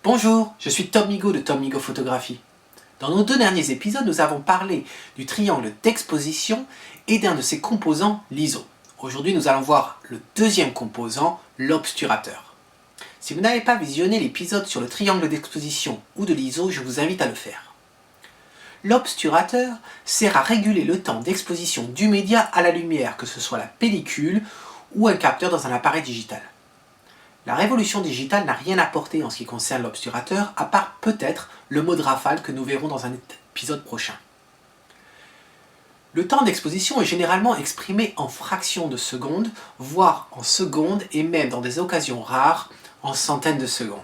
Bonjour, je suis Tom Migaud de Tom Migaud Photographie. Dans nos deux derniers épisodes, nous avons parlé du triangle d'exposition et d'un de ses composants, l'ISO. Aujourd'hui, nous allons voir le deuxième composant, l'obturateur. Si vous n'avez pas visionné l'épisode sur le triangle d'exposition ou de l'ISO, je vous invite à le faire. L'obturateur sert à réguler le temps d'exposition du média à la lumière, que ce soit la pellicule ou un capteur dans un appareil digital. La révolution digitale n'a rien apporté en ce qui concerne l'obturateur, à part peut-être le mode rafale que nous verrons dans un épisode prochain. Le temps d'exposition est généralement exprimé en fractions de secondes, voire en secondes et même dans des occasions rares, en centaines de secondes.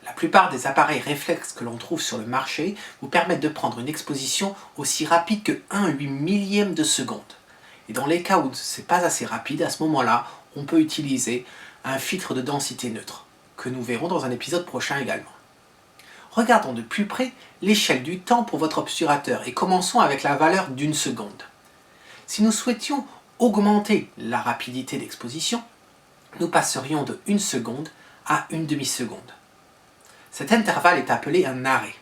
La plupart des appareils réflexes que l'on trouve sur le marché vous permettent de prendre une exposition aussi rapide que 1/8 millième de seconde. Et dans les cas où ce n'est pas assez rapide, à ce moment-là, on peut utiliser un filtre de densité neutre, que nous verrons dans un épisode prochain également. Regardons de plus près l'échelle du temps pour votre obturateur et commençons avec la valeur d'une seconde. Si nous souhaitions augmenter la rapidité d'exposition, nous passerions de 1 seconde à 1 demi-seconde. Cet intervalle est appelé un arrêt.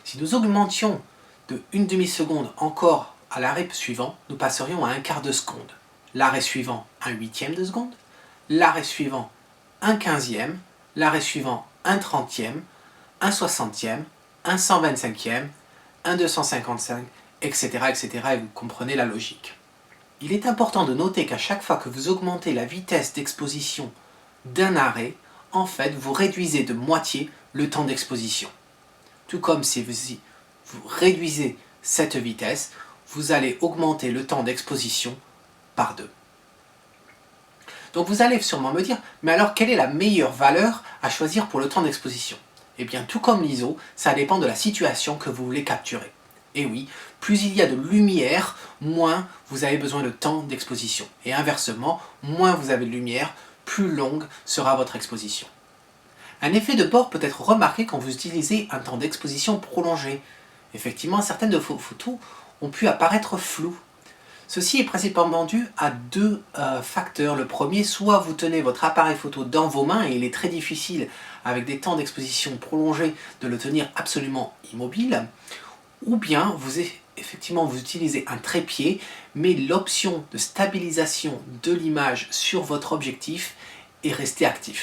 Si nous augmentions de 1 demi-seconde encore à l'arrêt suivant, nous passerions à 1/4 de seconde. L'arrêt suivant, 1/8 de seconde. L'arrêt suivant, 1/15, l'arrêt suivant, 1/30, 1/60, 1/125, 1/255, etc., etc. Et vous comprenez la logique. Il est important de noter qu'à chaque fois que vous augmentez la vitesse d'exposition d'un arrêt, en fait, vous réduisez de moitié le temps d'exposition. Tout comme si vous réduisez cette vitesse, vous allez augmenter le temps d'exposition par 2. Donc vous allez sûrement me dire, mais alors quelle est la meilleure valeur à choisir pour le temps d'exposition? Eh bien tout comme l'ISO, ça dépend de la situation que vous voulez capturer. Et oui, plus il y a de lumière, moins vous avez besoin de temps d'exposition. Et inversement, moins vous avez de lumière, plus longue sera votre exposition. Un effet de bord peut être remarqué quand vous utilisez un temps d'exposition prolongé. Effectivement, certaines de vos photos ont pu apparaître floues. Ceci est principalement dû à deux facteurs. Le premier, soit vous tenez votre appareil photo dans vos mains et il est très difficile, avec des temps d'exposition prolongés, de le tenir absolument immobile, ou bien vous utilisez un trépied, mais l'option de stabilisation de l'image sur votre objectif est restée active.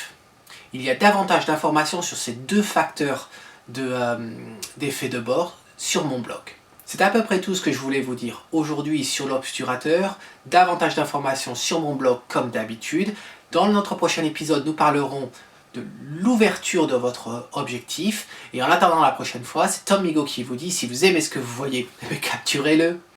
Il y a davantage d'informations sur ces deux facteurs d'effet de bord sur mon blog. C'est à peu près tout ce que je voulais vous dire aujourd'hui sur l'obturateur. Davantage d'informations sur mon blog comme d'habitude. Dans notre prochain épisode, nous parlerons de l'ouverture de votre objectif. Et en attendant la prochaine fois, c'est Tom Migaud qui vous dit, si vous aimez ce que vous voyez, capturez-le.